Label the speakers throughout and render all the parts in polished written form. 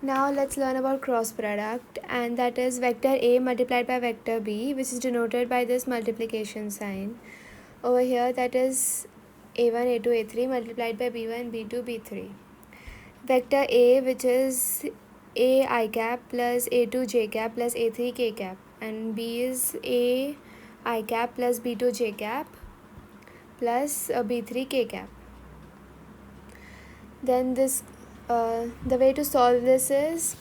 Speaker 1: Now let's learn about cross product, and that is vector A multiplied by vector B, which is denoted by this multiplication sign. Over here, that is A1, A2, A3 multiplied by B1, B2, B3. Vector A, which is A I cap plus A2 J cap plus A3 K cap, and B is A I cap plus B2 J cap plus B3 K cap. Then the way to solve this is,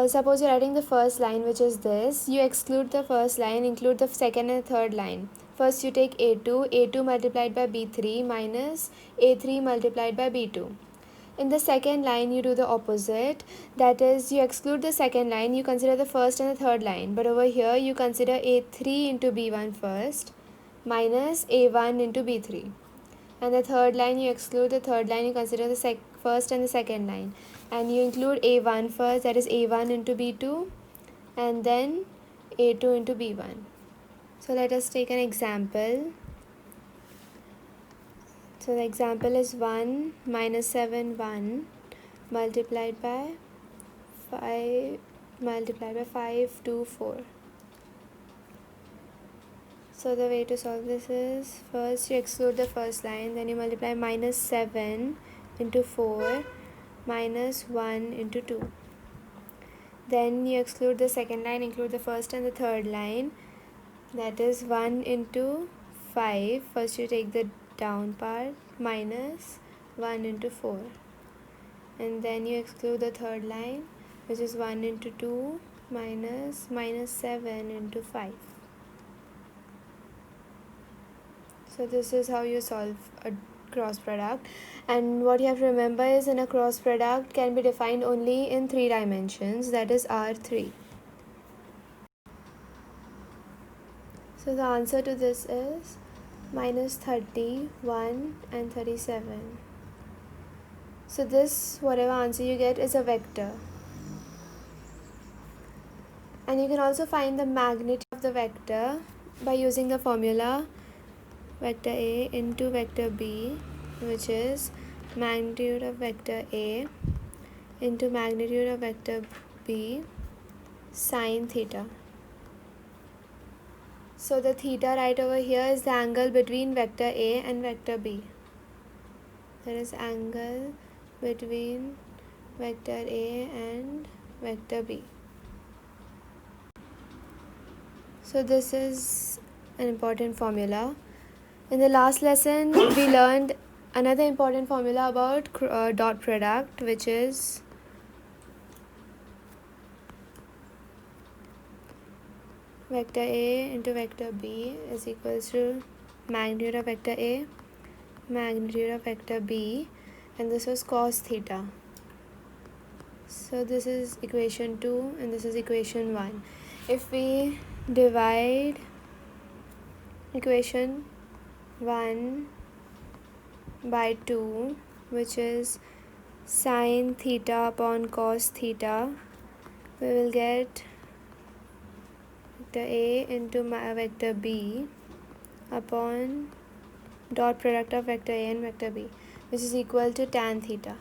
Speaker 1: suppose you're writing the first line, which is this. You exclude the first line, include the second and third line. First you take A2 multiplied by B3 minus A3 multiplied by B2. In the second line, you do the opposite. That is, you exclude the second line, you consider the first and the third line. But over here, you consider A3 into B1 first minus A1 into B3. And the third line, you exclude the third line, you consider the first and the second line. And you include A1 first, that is A1 into B2, and then A2 into B1. So let us take an example. So the example is 1 minus 7, 1 multiplied by 5 2, 4. So the way to solve this is, first you exclude the first line, then you multiply minus 7 into 4 minus 1 into 2. Then you exclude the second line, include the first and the third line, that is 1 into 5. First you take the down part, minus 1 into 4. And then you exclude the third line, which is 1 into 2 minus 7 into 5. So this is how you solve a cross product. And what you have to remember is, in a cross product can be defined only in 3 dimensions, that is R3. So the answer to this is minus 30, 1 and 37. So this, whatever answer you get, is a vector. And you can also find the magnitude of the vector by using the formula vector A into vector B, which is magnitude of vector A into magnitude of vector B sine theta. So the theta right over here is the angle between vector A and vector B. That is angle between vector A and vector B. So this is an important formula. In the last lesson, we learned another important formula about dot product, which is vector A into vector B is equals to magnitude of vector A, magnitude of vector B, and this was cos theta. So this is equation 2 and this is equation 1. If we divide equation 1 by 2, which is sine theta upon cos theta, we will get vector A into vector B upon dot product of vector A and vector B, which is equal to tan theta.